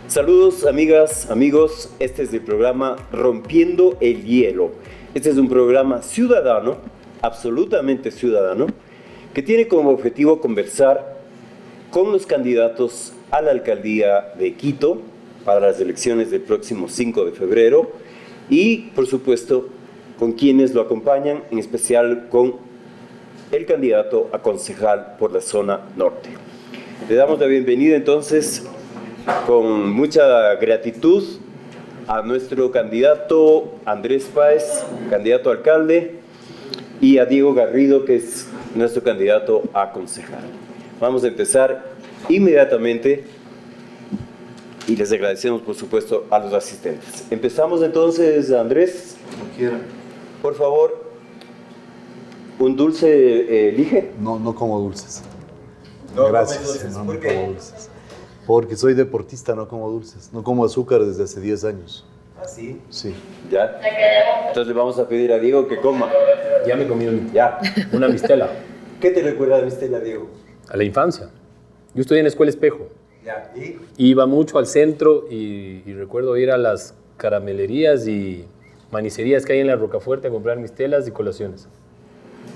Saludos amigas, amigos, este es el programa Rompiendo el Hielo. Este es un programa ciudadano, absolutamente ciudadano, que tiene como objetivo conversar con los candidatos a la alcaldía de Quito para las elecciones del próximo 5 de febrero y, por supuesto, con quienes lo acompañan, en especial con el candidato a concejal por la zona norte. Le damos la bienvenida entonces con mucha gratitud a nuestro candidato Andrés Páez, candidato a alcalde, y a Diego Garrido, que es nuestro candidato a concejal. Vamos a empezar inmediatamente y les agradecemos, por supuesto, a los asistentes. Empezamos entonces, Andrés. Por favor, ¿un dulce elige? No como dulces. No, gracias. Dulces. No ¿Por qué? como dulces. Porque soy deportista, no como dulces. No como azúcar desde hace 10 años. ¿Ah, sí? Sí. ¿Ya? Entonces le vamos a pedir a Diego que coma. Ya me comí una mistela. ¿Qué te recuerda de Mistela, Diego? A la infancia. Yo estudié en la Escuela Espejo. Ya. ¿Y? Iba mucho al centro y recuerdo ir a las caramelerías y manicerías que hay en la Rocafuerte a comprar mistelas y colaciones.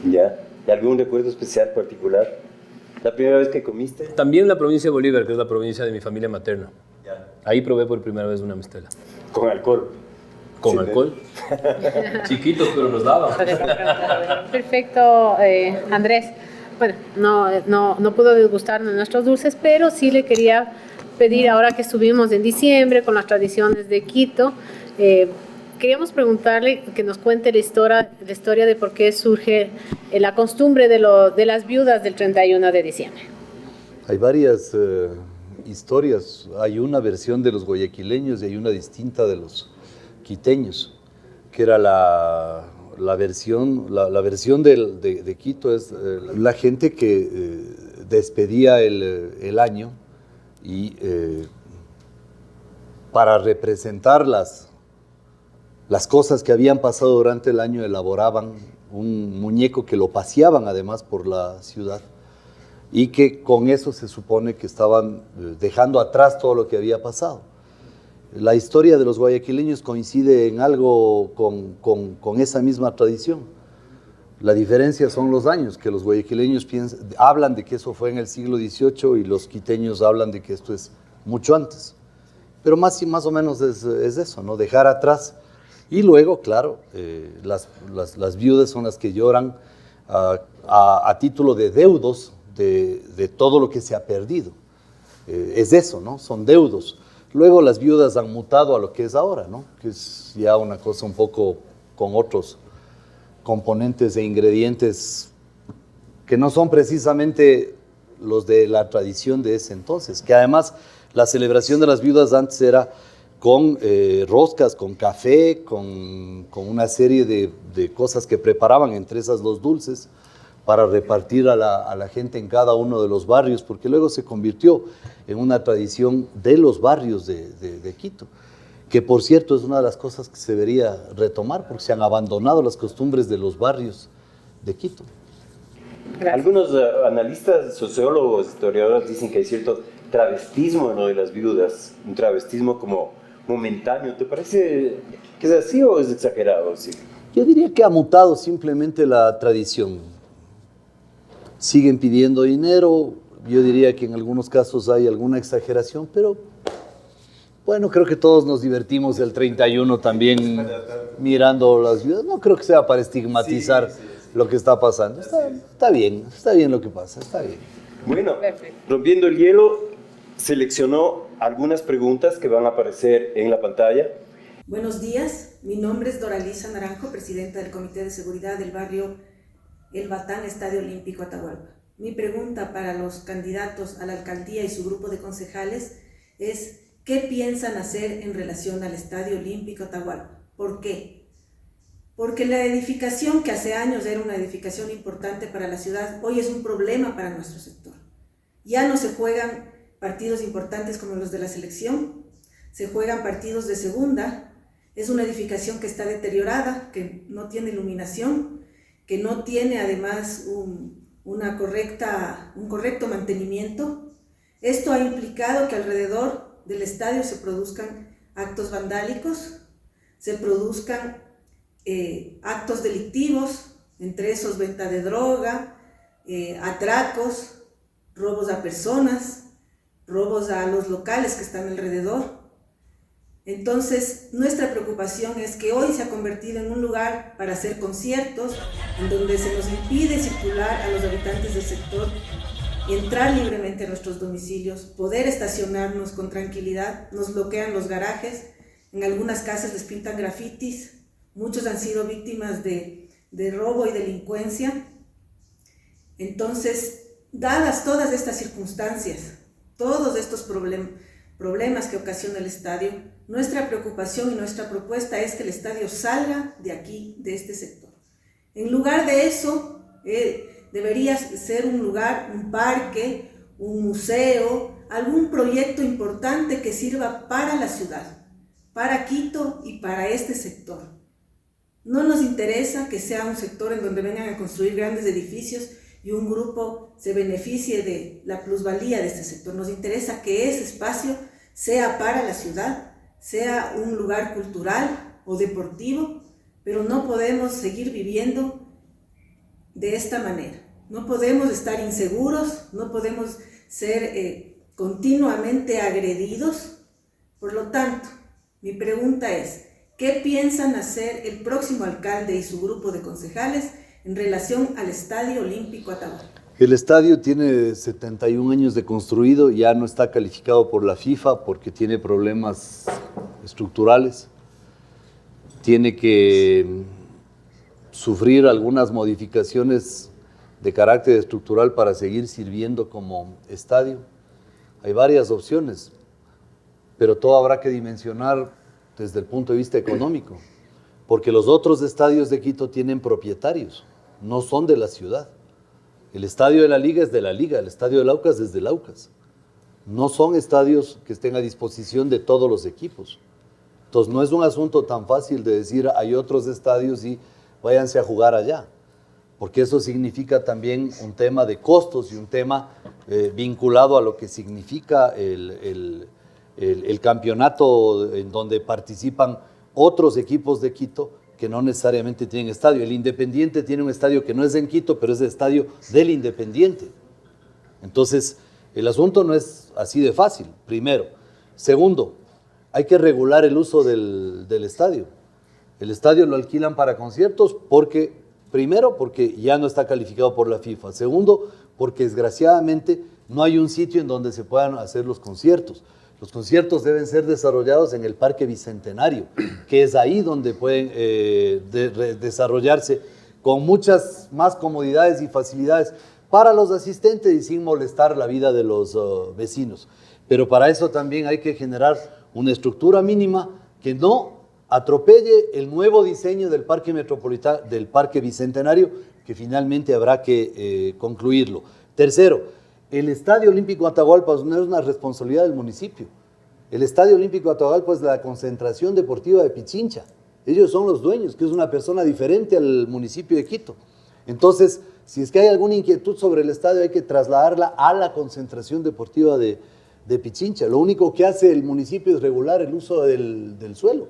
Ya. ¿Y algún recuerdo especial, particular? ¿La primera vez que comiste? También la provincia de Bolívar, que es la provincia de mi familia materna. Ya. Ahí probé por primera vez una mistela. Con alcohol. ¿Con Sí, alcohol? Chiquitos, pero nos daban. Perfecto, Andrés. Bueno, no pudo degustar de nuestros dulces, pero sí le quería pedir, ahora que estuvimos en diciembre con las tradiciones de Quito, queríamos preguntarle que nos cuente la historia de por qué surge la costumbre de las viudas del 31 de diciembre. Hay varias historias. Hay una versión de los guayaquileños y hay una distinta de los quiteños, que era la versión de Quito es la gente que despedía el año y para representar las cosas que habían pasado durante el año elaboraban un muñeco que lo paseaban además por la ciudad y que con eso se supone que estaban dejando atrás todo lo que había pasado. La historia de los guayaquileños coincide en algo con esa misma tradición. La diferencia son los años, que los guayaquileños hablan de que eso fue en el siglo XVIII y los quiteños hablan de que esto es mucho antes. Pero más o menos es eso, ¿no? Dejar atrás. Y luego, claro, las viudas son las que lloran a título de deudos de todo lo que se ha perdido. Es eso, ¿no? Son deudos. Luego las viudas han mutado a lo que es ahora, ¿no? Que es ya una cosa un poco con otros componentes e ingredientes que no son precisamente los de la tradición de ese entonces, que además la celebración de las viudas antes era con roscas, con café, con una serie de cosas que preparaban, entre esas los dulces, para repartir a la gente en cada uno de los barrios, porque luego se convirtió en una tradición de los barrios de Quito, que por cierto es una de las cosas que se debería retomar, porque se han abandonado las costumbres de los barrios de Quito. Gracias. Algunos analistas, sociólogos, historiadores dicen que hay cierto travestismo en lo de las viudas, un travestismo como momentáneo. ¿Te parece que es así o es exagerado? Sí. Yo diría que ha mutado simplemente la tradición. Siguen pidiendo dinero, yo diría que en algunos casos hay alguna exageración, pero bueno, creo que todos nos divertimos el 31 también mirando las viudas. No creo que sea para estigmatizar lo que está pasando. Está bien lo que pasa, está bien. Bueno, Perfecto. Rompiendo el Hielo seleccionó algunas preguntas que van a aparecer en la pantalla. Buenos días, mi nombre es Doralisa Naranjo, presidenta del Comité de Seguridad del barrio El Batán, Estadio Olímpico Atahualpa. Mi pregunta para los candidatos a la alcaldía y su grupo de concejales es: ¿qué piensan hacer en relación al Estadio Olímpico Atahualpa? ¿Por qué? Porque la edificación, que hace años era una edificación importante para la ciudad, hoy es un problema para nuestro sector. Ya no se juegan partidos importantes como los de la selección, se juegan partidos de segunda. Es una edificación que está deteriorada, que no tiene iluminación, que no tiene además un correcto mantenimiento. Esto ha implicado que alrededor del estadio se produzcan actos vandálicos, se produzcan actos delictivos, entre esos venta de droga, atracos, robos a personas, robos a los locales que están alrededor. Entonces, nuestra preocupación es que hoy se ha convertido en un lugar para hacer conciertos, en donde se nos impide circular a los habitantes del sector, entrar libremente a nuestros domicilios, poder estacionarnos con tranquilidad, nos bloquean los garajes, en algunas casas les pintan grafitis, muchos han sido víctimas de robo y delincuencia. Entonces, dadas todas estas circunstancias, todos estos problemas que ocasiona el estadio, nuestra preocupación y nuestra propuesta es que el estadio salga de aquí, de este sector. En lugar de eso, debería ser un lugar, un parque, un museo, algún proyecto importante que sirva para la ciudad, para Quito y para este sector. No nos interesa que sea un sector en donde vengan a construir grandes edificios y un grupo se beneficie de la plusvalía de este sector. Nos interesa que ese espacio sea para la ciudad, sea un lugar cultural o deportivo, pero no podemos seguir viviendo de esta manera. No podemos estar inseguros, no podemos ser continuamente agredidos. Por lo tanto, mi pregunta es, ¿qué piensan hacer el próximo alcalde y su grupo de concejales en relación al Estadio Olímpico Atahualpa? El estadio tiene 71 años de construido, ya no está calificado por la FIFA porque tiene problemas estructurales. Tiene que sufrir algunas modificaciones de carácter estructural para seguir sirviendo como estadio. Hay varias opciones, pero todo habrá que dimensionar desde el punto de vista económico, porque los otros estadios de Quito tienen propietarios, no son de la ciudad. El estadio de la Liga es de la Liga, el estadio del Aucas es del Aucas. No son estadios que estén a disposición de todos los equipos. Entonces no es un asunto tan fácil de decir hay otros estadios y váyanse a jugar allá, porque eso significa también un tema de costos y un tema vinculado a lo que significa el campeonato en donde participan otros equipos de Quito que no necesariamente tienen estadio. El Independiente tiene un estadio que no es en Quito, pero es el estadio del Independiente. Entonces, el asunto no es así de fácil, primero. Segundo, hay que regular el uso del estadio. El estadio lo alquilan para conciertos primero, porque ya no está calificado por la FIFA. Segundo, porque desgraciadamente no hay un sitio en donde se puedan hacer los conciertos. Los conciertos deben ser desarrollados en el Parque Bicentenario, que es ahí donde pueden desarrollarse con muchas más comodidades y facilidades para los asistentes y sin molestar la vida de los vecinos. Pero para eso también hay que generar una estructura mínima que no atropelle el nuevo diseño del Parque Metropolitano, del Parque Bicentenario, que finalmente habrá que concluirlo. Tercero, el Estadio Olímpico Atahualpa no es una responsabilidad del municipio. El Estadio Olímpico Atahualpa es la concentración deportiva de Pichincha. Ellos son los dueños, que es una persona diferente al municipio de Quito. Entonces, si es que hay alguna inquietud sobre el estadio, hay que trasladarla a la concentración deportiva de Pichincha. Lo único que hace el municipio es regular el uso del suelo.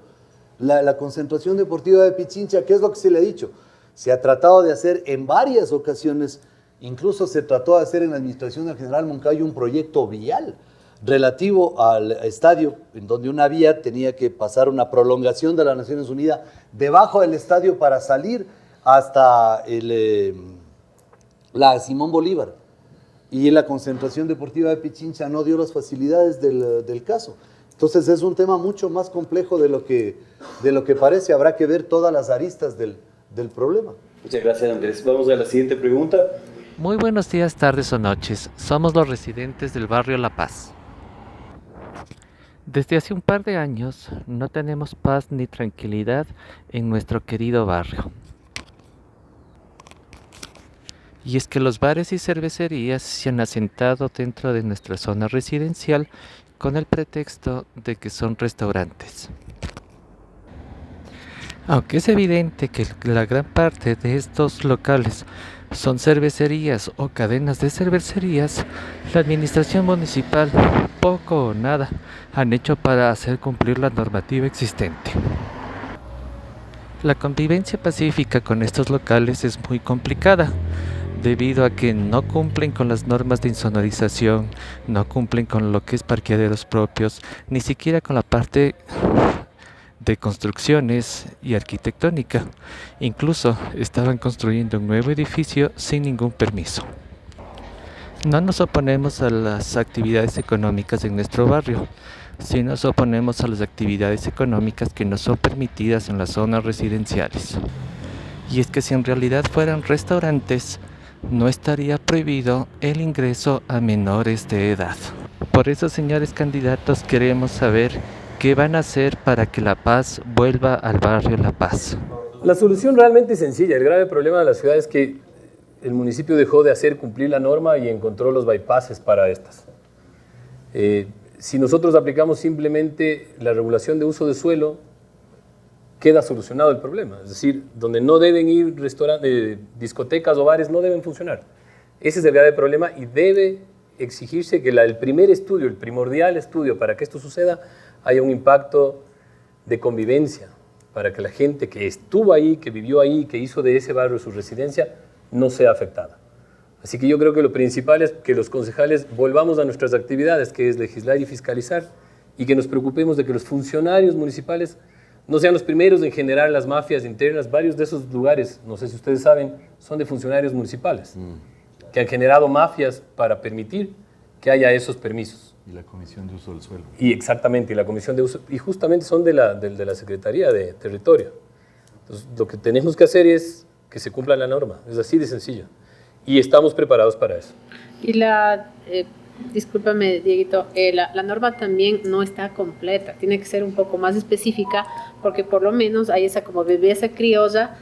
La concentración deportiva de Pichincha, ¿qué es lo que se le ha dicho? Se ha tratado de hacer en varias ocasiones. Incluso se trató de hacer en la administración del general Moncayo un proyecto vial relativo al estadio, en donde una vía tenía que pasar una prolongación de las Naciones Unidas debajo del estadio para salir hasta la Simón Bolívar. Y la concentración deportiva de Pichincha no dio las facilidades del caso. Entonces es un tema mucho más complejo de lo que parece. Habrá que ver todas las aristas del problema. Muchas gracias, Andrés. Vamos a la siguiente pregunta. Muy buenos días, tardes o noches. Somos los residentes del barrio La Paz. Desde hace un par de años no tenemos paz ni tranquilidad en nuestro querido barrio. Y es que los bares y cervecerías se han asentado dentro de nuestra zona residencial con el pretexto de que son restaurantes. Aunque es evidente que la gran parte de estos locales son cervecerías o cadenas de cervecerías, la administración municipal poco o nada han hecho para hacer cumplir la normativa existente. La convivencia pacífica con estos locales es muy complicada, debido a que no cumplen con las normas de insonorización, no cumplen con lo que es parqueaderos propios, ni siquiera con la parte de construcciones y arquitectónica. Incluso estaban construyendo un nuevo edificio sin ningún permiso. No nos oponemos a las actividades económicas en nuestro barrio, sí nos oponemos a las actividades económicas que no son permitidas en las zonas residenciales. Y es que si en realidad fueran restaurantes, no estaría prohibido el ingreso a menores de edad. Por eso, señores candidatos, queremos saber qué van a hacer para que la paz vuelva al barrio La Paz. La solución realmente es sencilla. El grave problema de la ciudad es que el municipio dejó de hacer cumplir la norma y encontró los bypasses para estas. Si nosotros aplicamos simplemente la regulación de uso de suelo, queda solucionado el problema. Es decir, donde no deben ir discotecas o bares no deben funcionar. Ese es el grave problema y debe exigirse que el primer estudio, el primordial estudio para que esto suceda, haya un impacto de convivencia, para que la gente que estuvo ahí, que vivió ahí, que hizo de ese barrio su residencia, no sea afectada. Así que yo creo que lo principal es que los concejales volvamos a nuestras actividades, que es legislar y fiscalizar, y que nos preocupemos de que los funcionarios municipales no sean los primeros en generar las mafias internas. Varios de esos lugares, no sé si ustedes saben, son de funcionarios municipales, que han generado mafias para permitir que haya esos permisos. Y la Comisión de Uso del Suelo. Y exactamente, y la Comisión de Uso, y justamente son de la Secretaría de Territorio. Entonces, lo que tenemos que hacer es que se cumpla la norma, es así de sencillo. Y estamos preparados para eso. Y discúlpame, Dieguito, la norma también no está completa, tiene que ser un poco más específica, porque por lo menos hay esa como bebeza criolla.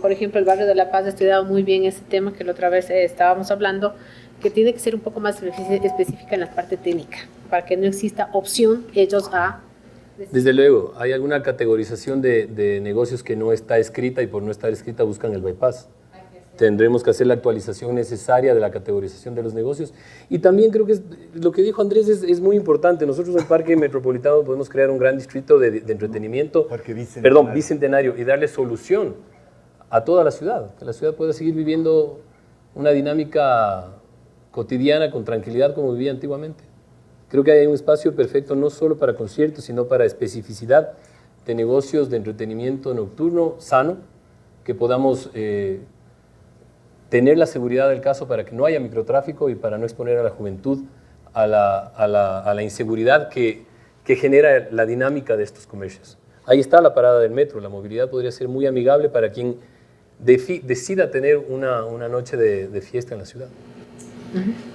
Por ejemplo, el barrio de La Paz ha estudiado muy bien ese tema que la otra vez estábamos hablando, que tiene que ser un poco más específica en la parte técnica, para que no exista opción ellos a... Desde luego, hay alguna categorización de negocios que no está escrita y por no estar escrita buscan el bypass. Tendremos que hacer la actualización necesaria de la categorización de los negocios. Y también creo que lo que dijo Andrés es muy importante. Nosotros en el Parque Metropolitano podemos crear un gran distrito de entretenimiento, bicentenario, y darle solución a toda la ciudad, que la ciudad pueda seguir viviendo una dinámica cotidiana con tranquilidad como vivía antiguamente. Creo que hay un espacio perfecto no solo para conciertos, sino para especificidad de negocios de entretenimiento nocturno sano, que podamos tener la seguridad del caso para que no haya microtráfico y para no exponer a la juventud a la inseguridad que genera la dinámica de estos comercios. Ahí está la parada del metro. La movilidad podría ser muy amigable para quien decida tener una noche de fiesta en la ciudad.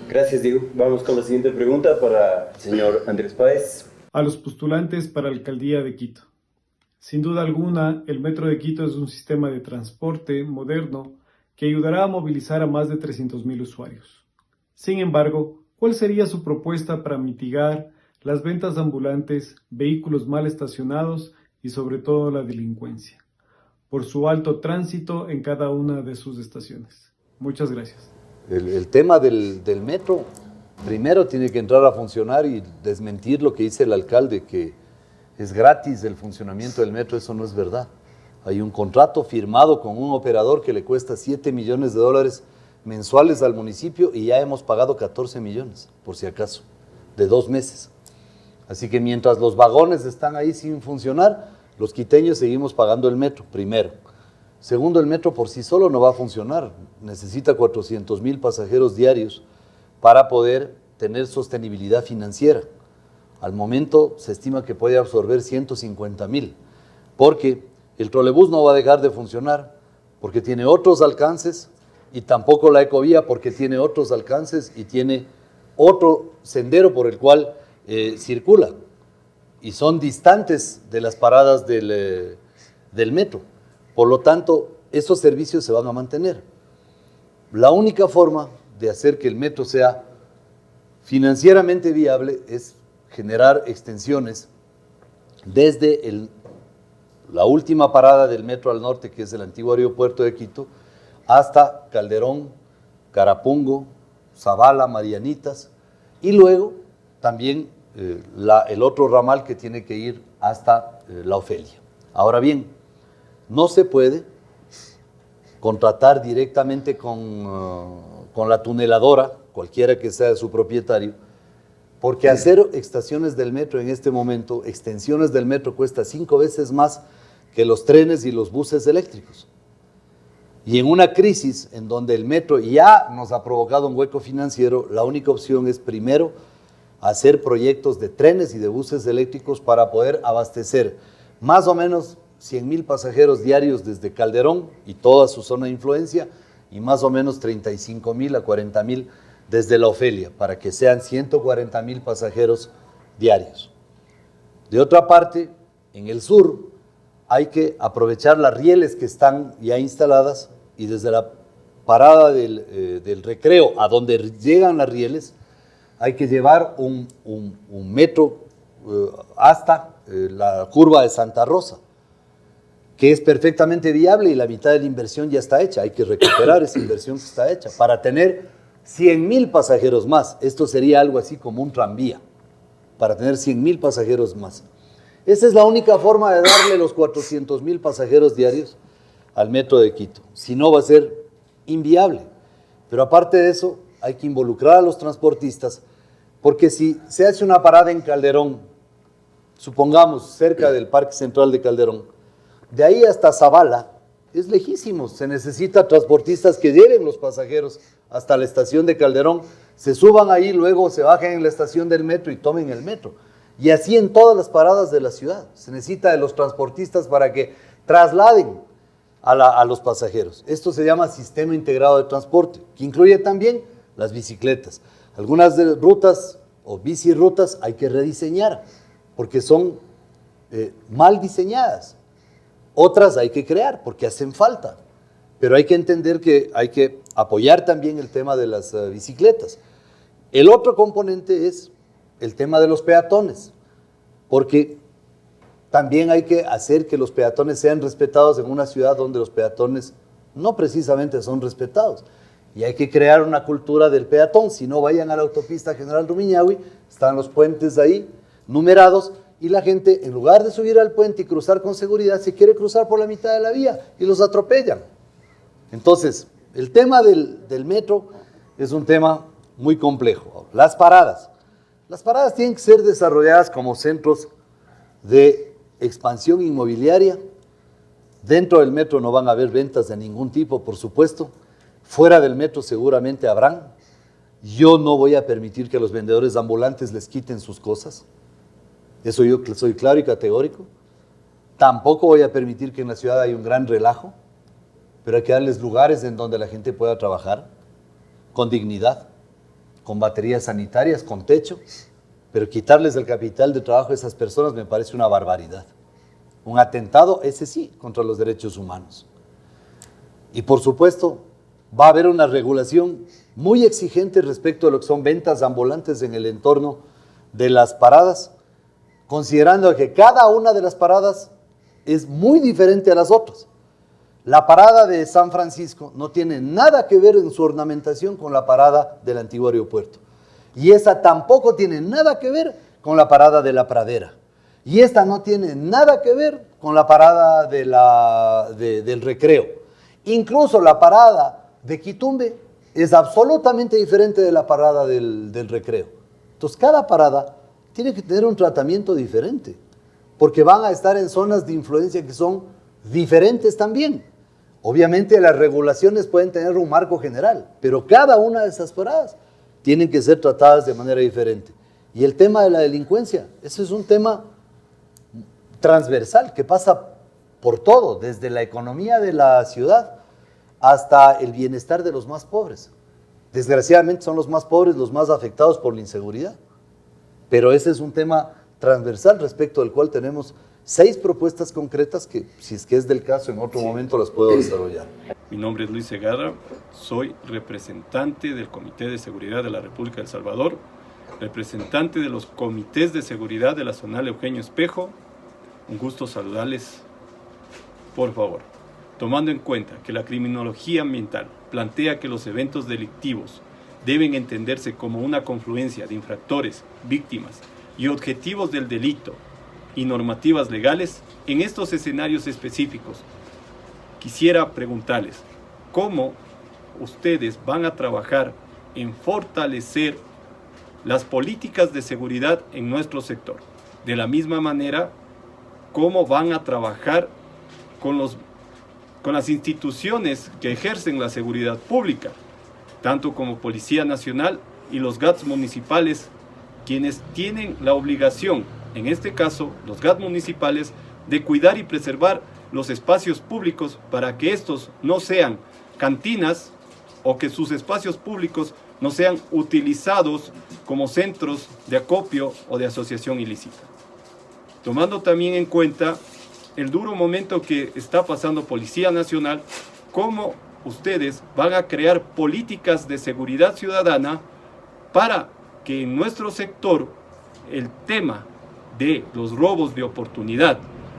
Gracias, Diego. Vamos con la siguiente pregunta para el señor Andrés Páez. A los postulantes para la alcaldía de Quito. Sin duda alguna, el Metro de Quito es un sistema de transporte moderno que ayudará a movilizar a más de 300.000 usuarios. Sin embargo, ¿cuál sería su propuesta para mitigar las ventas ambulantes, vehículos mal estacionados y sobre todo la delincuencia, por su alto tránsito en cada una de sus estaciones? Muchas gracias. El tema del metro, primero tiene que entrar a funcionar y desmentir lo que dice el alcalde, que es gratis el funcionamiento del metro. Eso no es verdad. Hay un contrato firmado con un operador que le cuesta $7 millones mensuales al municipio y ya hemos pagado 14 millones, por si acaso, de 2 meses. Así que mientras los vagones están ahí sin funcionar, los quiteños seguimos pagando el metro, primero. Segundo, el metro por sí solo no va a funcionar. Necesita 400.000 pasajeros diarios para poder tener sostenibilidad financiera. Al momento se estima que puede absorber 150.000, porque el trolebús no va a dejar de funcionar, porque tiene otros alcances, y tampoco la ecovía, porque tiene otros alcances y tiene otro sendero por el cual circula, y son distantes de las paradas del metro. Por lo tanto, esos servicios se van a mantener. La única forma de hacer que el metro sea financieramente viable es generar extensiones desde la última parada del metro al norte, que es el antiguo aeropuerto de Quito, hasta Calderón, Carapungo, Zavala, Marianitas, y luego también el otro ramal que tiene que ir hasta La Ofelia. Ahora bien, no se puede contratar directamente con la tuneladora, cualquiera que sea su propietario, porque hacer estaciones del metro en este momento, extensiones del metro, cuesta 5 veces más que los trenes y los buses eléctricos. Y en una crisis en donde el metro ya nos ha provocado un hueco financiero, la única opción es primero hacer proyectos de trenes y de buses eléctricos para poder abastecer más o menos 100,000 pasajeros diarios desde Calderón y toda su zona de influencia, y más o menos 35,000 a 40,000 desde La Ofelia, para que sean 140,000 pasajeros diarios. De otra parte, en el sur hay que aprovechar las rieles que están ya instaladas, y desde la parada del Recreo a donde llegan las rieles hay que llevar un metro hasta la curva de Santa Rosa, que es perfectamente viable, y la mitad de la inversión ya está hecha. Hay que recuperar esa inversión que está hecha para tener 100,000 pasajeros más. Esto sería algo así como un tranvía, para tener 100,000 pasajeros más. Esa es la única forma de darle los 400,000 pasajeros diarios al metro de Quito. Si no, va a ser inviable. Pero aparte de eso, hay que involucrar a los transportistas, porque si se hace una parada en Calderón, supongamos cerca del Parque Central de Calderón, de ahí hasta Zavala, es lejísimo. Se necesita transportistas que lleven los pasajeros hasta la estación de Calderón, se suban ahí, luego se bajen en la estación del metro y tomen el metro. Y así en todas las paradas de la ciudad. Se necesita de los transportistas para que trasladen a los pasajeros. Esto se llama sistema integrado de transporte, que incluye también las bicicletas. Algunas de rutas o bicirutas hay que rediseñar, porque son mal diseñadas. Otras hay que crear, porque hacen falta. Pero hay que entender que hay que apoyar también el tema de las bicicletas. El otro componente es el tema de los peatones, porque también hay que hacer que los peatones sean respetados en una ciudad donde los peatones no precisamente son respetados. Y hay que crear una cultura del peatón. Si no, vayan a la autopista General Rumiñahui, están los puentes ahí numerados, y la gente, en lugar de subir al puente y cruzar con seguridad, se quiere cruzar por la mitad de la vía y los atropellan. Entonces, el tema del metro es un tema muy complejo. Las paradas tienen que ser desarrolladas como centros de expansión inmobiliaria. Dentro del metro no van a haber ventas de ningún tipo, por supuesto. Fuera del metro seguramente habrán. Yo no voy a permitir que a los vendedores ambulantes les quiten sus cosas. Eso yo soy claro y categórico. Tampoco voy a permitir que en la ciudad haya un gran relajo, pero hay que darles lugares en donde la gente pueda trabajar con dignidad, con baterías sanitarias, con techo, pero quitarles el capital de trabajo a esas personas me parece una barbaridad. Un atentado, ese sí, contra los derechos humanos. Y por supuesto, va a haber una regulación muy exigente respecto a lo que son ventas ambulantes en el entorno de las paradas, considerando que cada una de las paradas es muy diferente a las otras. La parada de San Francisco no tiene nada que ver en su ornamentación con la parada del antiguo aeropuerto. Y esa tampoco tiene nada que ver con la parada de la Pradera. Y esta no tiene nada que ver con la parada del Recreo. Incluso la parada de Quitumbe es absolutamente diferente de la parada del Recreo. Entonces, cada parada tiene que tener un tratamiento diferente, porque van a estar en zonas de influencia que son diferentes también. Obviamente las regulaciones pueden tener un marco general, pero cada una de esas paradas tienen que ser tratadas de manera diferente. Y el tema de la delincuencia, ese es un tema transversal que pasa por todo, desde la economía de la ciudad hasta el bienestar de los más pobres. Desgraciadamente son los más pobres los más afectados por la inseguridad. Pero ese es un tema transversal respecto al cual tenemos 6 propuestas concretas que, si es que es del caso, en otro momento las puedo desarrollar. Mi nombre es Luis Segarra, soy representante del Comité de Seguridad de la República de El Salvador, representante de los comités de seguridad de la Zonal Eugenio Espejo. Un gusto saludarles, por favor. tomando en cuenta que la criminología ambiental plantea que los eventos delictivos deben entenderse como una confluencia de infractores, víctimas y objetivos del delito y normativas legales, en estos escenarios específicos, quisiera preguntarles cómo ustedes van a trabajar en fortalecer las políticas de seguridad en nuestro sector. De la misma manera, cómo van a trabajar con las instituciones que ejercen la seguridad pública, tanto como Policía Nacional y los GATS municipales, quienes tienen la obligación, en este caso los GATS municipales, de cuidar y preservar los espacios públicos para que estos no sean cantinas o que sus espacios públicos no sean utilizados como centros de acopio o de asociación ilícita. Tomando también en cuenta el duro momento que está pasando Policía Nacional, cómo ustedes van a crear políticas de seguridad ciudadana para que en nuestro sector el tema de los robos de oportunidad,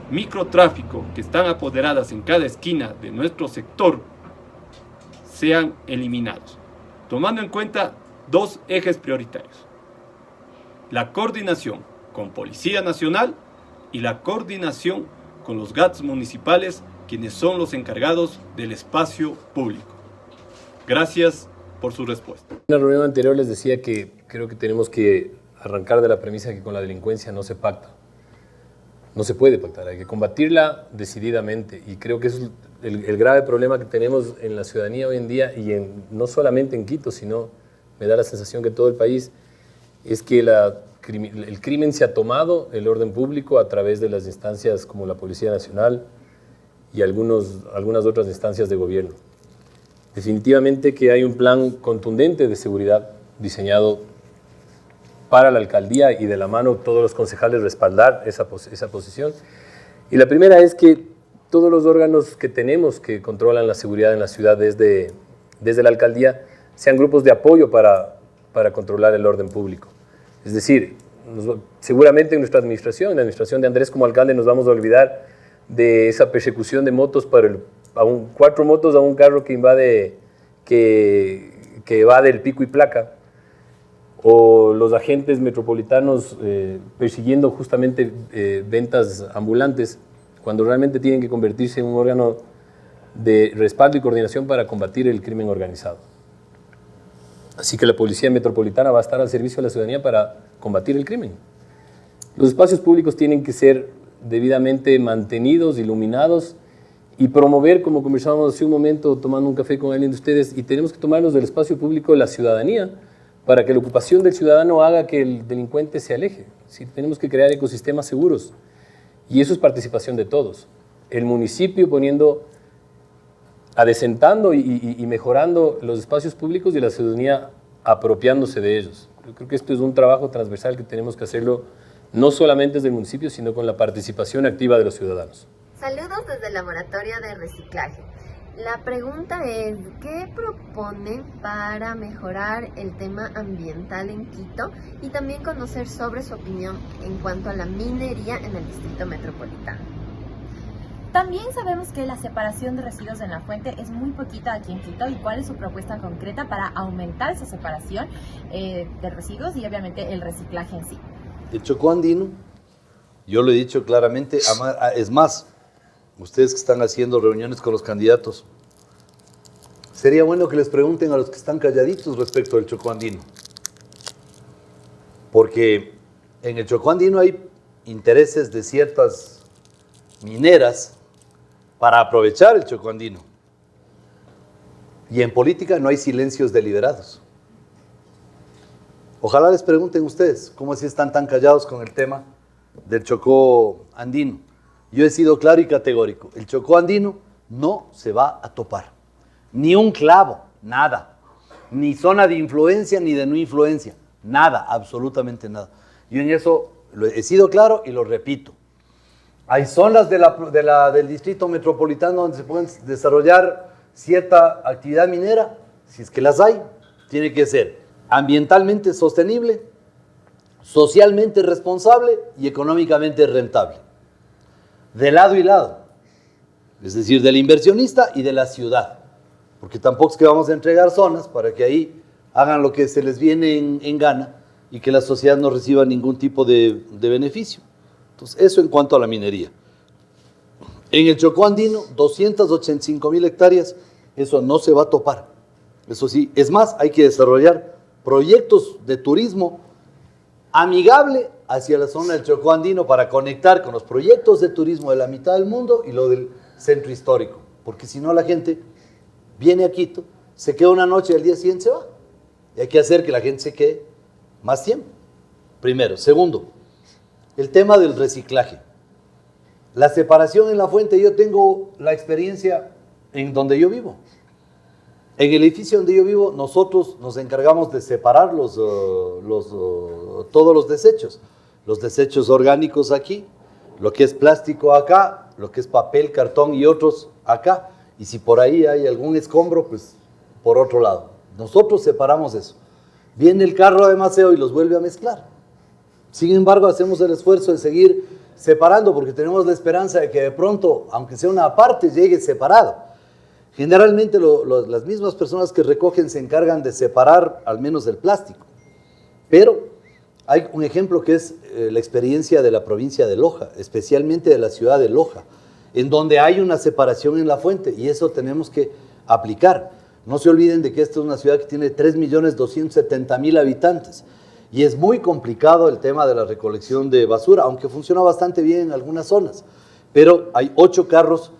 microtráfico que están apoderadas en cada esquina de nuestro sector, sean eliminados. Tomando en cuenta dos ejes prioritarios: la coordinación con Policía Nacional y la coordinación con los GATS municipales, quienes son los encargados del espacio público. Gracias por su respuesta. En la reunión anterior les decía que creo que tenemos que arrancar de la premisa que con la delincuencia no se pacta. No se puede pactar, hay que combatirla decididamente, y creo que eso es el grave problema que tenemos en la ciudadanía hoy en día, y no solamente en Quito, sino me da la sensación que todo el país, es que el crimen se ha tomado el orden público a través de las instancias como la Policía Nacional y algunas otras instancias de gobierno. Definitivamente que hay un plan contundente de seguridad diseñado para la alcaldía, y de la mano todos los concejales respaldar esa posición. Y la primera es que todos los órganos que tenemos que controlan la seguridad en la ciudad desde la alcaldía sean grupos de apoyo para controlar el orden público. Es decir, seguramente en nuestra administración, en la administración de Andrés como alcalde, nos vamos a olvidar de esa persecución de motos 4 motos a un carro que evade el pico y placa, o los agentes metropolitanos persiguiendo justamente ventas ambulantes, cuando realmente tienen que convertirse en un órgano de respaldo y coordinación para combatir el crimen organizado. Así que la Policía Metropolitana va a estar al servicio de la ciudadanía para combatir el crimen. Los espacios públicos tienen que ser debidamente mantenidos, iluminados, y promover, como conversábamos hace un momento tomando un café con alguien de ustedes, y tenemos que tomarnos del espacio público la ciudadanía, para que la ocupación del ciudadano haga que el delincuente se aleje. ¿Sí? Tenemos que crear ecosistemas seguros, y eso es participación de todos. El municipio adecentando y mejorando los espacios públicos, y la ciudadanía apropiándose de ellos. Yo creo que esto es un trabajo transversal que tenemos que hacerlo no solamente desde el municipio, sino con la participación activa de los ciudadanos. Saludos desde el Laboratorio de Reciclaje. La pregunta es, ¿qué propone para mejorar el tema ambiental en Quito? Y también conocer sobre su opinión en cuanto a la minería en el Distrito Metropolitano. También sabemos que la separación de residuos en la fuente es muy poquita aquí en Quito, y cuál es su propuesta concreta para aumentar esa separación de residuos y obviamente el reciclaje en sí. El Chocó Andino, yo lo he dicho claramente, es más, ustedes que están haciendo reuniones con los candidatos, sería bueno que les pregunten a los que están calladitos respecto del Chocó Andino. Porque en el Chocó Andino hay intereses de ciertas mineras para aprovechar el Chocó Andino. Y en política no hay silencios deliberados. Ojalá les pregunten ustedes cómo así están tan callados con el tema del Chocó Andino. Yo he sido claro y categórico. El Chocó Andino no se va a topar. Ni un clavo, nada. Ni zona de influencia ni de no influencia. Nada, absolutamente nada. Yo en eso he sido claro y lo repito. Hay zonas del Distrito Metropolitano donde se pueden desarrollar cierta actividad minera. Si es que las hay, tiene que ser ambientalmente sostenible, socialmente responsable y económicamente rentable. De lado y lado. es decir, del inversionista y de la ciudad, porque tampoco es que vamos a entregar zonas para que ahí hagan lo que se les viene en gana y que la sociedad no reciba ningún tipo de beneficio. Entonces, eso en cuanto a la minería. En el Chocó andino, 285,000 hectáreas, eso no se va a topar. Eso sí, es más, hay que desarrollar proyectos de turismo amigable hacia la zona del Chocó andino para conectar con los proyectos de turismo de la mitad del mundo y lo del centro histórico, porque si no la gente viene a Quito, se queda una noche y al día siguiente se va. Y hay que hacer que la gente se quede más tiempo, primero. Segundo, el tema del reciclaje. La separación en la fuente, yo tengo la experiencia en donde yo vivo. En el edificio donde yo vivo, nosotros nos encargamos de separar todos los desechos orgánicos aquí, lo que es plástico acá, lo que es papel, cartón y otros acá, y si por ahí hay algún escombro, pues por otro lado. Nosotros separamos eso. Viene el carro de Maceo y los vuelve a mezclar. Sin embargo, hacemos el esfuerzo de seguir separando porque tenemos la esperanza de que de pronto, aunque sea una parte, llegue separado. Generalmente las mismas personas que recogen se encargan de separar al menos el plástico. Pero hay un ejemplo que es la experiencia de la provincia de Loja, especialmente de la ciudad de Loja, en donde hay una separación en la fuente y eso tenemos que aplicar. No se olviden de que esta es una ciudad que tiene 3.270.000 habitantes y es muy complicado el tema de la recolección de basura, aunque funciona bastante bien en algunas zonas. Pero hay 8 carros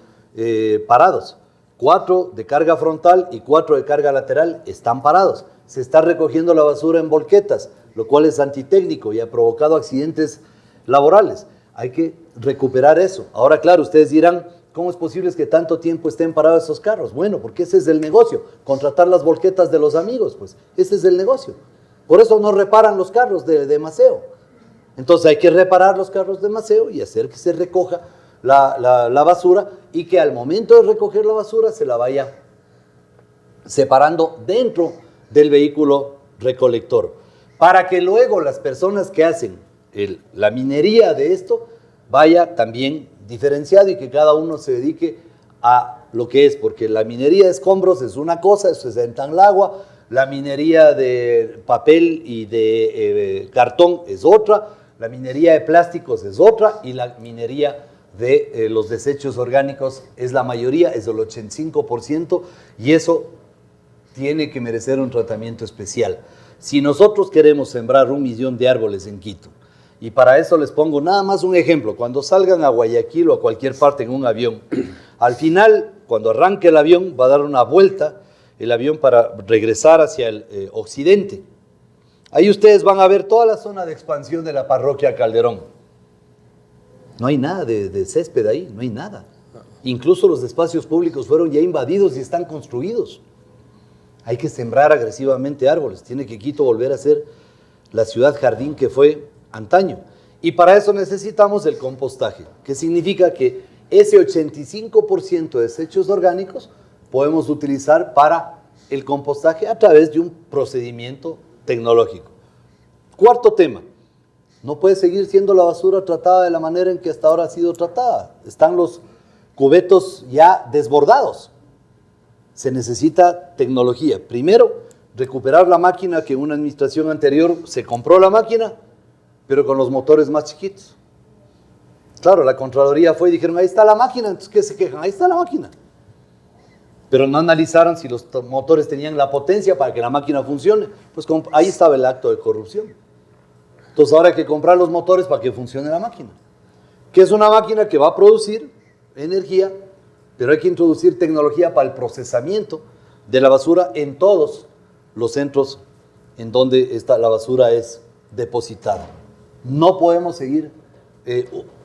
parados, 4 de carga frontal y 4 de carga lateral están parados. Se está recogiendo la basura en volquetas, lo cual es antitécnico y ha provocado accidentes laborales. Hay que recuperar eso. Ahora, claro, ustedes dirán, ¿cómo es posible que tanto tiempo estén parados esos carros? Bueno, porque ese es el negocio, contratar las volquetas de los amigos, pues ese es el negocio. Por eso no reparan los carros de Maceo. Entonces hay que reparar los carros de Maceo y hacer que se recoja la basura y que al momento de recoger la basura se la vaya separando dentro del vehículo recolector, para que luego las personas que hacen la minería de esto vaya también diferenciado y que cada uno se dedique a lo que es, porque la minería de escombros es una cosa, eso es en Tanlagua, la minería de papel y de cartón es otra, la minería de plásticos es otra y la minería de los desechos orgánicos es la mayoría, es el 85% y eso tiene que merecer un tratamiento especial. Si nosotros queremos sembrar 1 millón de árboles en Quito, y para eso les pongo nada más un ejemplo, cuando salgan a Guayaquil o a cualquier parte en un avión, al final, cuando arranque el avión, va a dar una vuelta el avión para regresar hacia el occidente. Ahí ustedes van a ver toda la zona de expansión de la parroquia Calderón. No hay nada de césped ahí, no hay nada. Incluso los espacios públicos fueron ya invadidos y están construidos. Hay que sembrar agresivamente árboles. Tiene que Quito volver a ser la ciudad jardín que fue antaño. Y para eso necesitamos el compostaje, que significa que ese 85% de desechos orgánicos podemos utilizar para el compostaje a través de un procedimiento tecnológico. Cuarto tema, no puede seguir siendo la basura tratada de la manera en que hasta ahora ha sido tratada. Están los cubetos ya desbordados. Se necesita tecnología. Primero, recuperar la máquina que en una administración anterior se compró la máquina, pero con los motores más chiquitos. Claro, la Contraloría fue y dijeron, ahí está la máquina, entonces ¿qué se quejan? Ahí está la máquina. Pero no analizaron si los motores tenían la potencia para que la máquina funcione. Pues ahí estaba el acto de corrupción. Entonces ahora hay que comprar los motores para que funcione la máquina. Que es una máquina que va a producir energía, pero hay que introducir tecnología para el procesamiento de la basura en todos los centros en donde la basura es depositada. No podemos seguir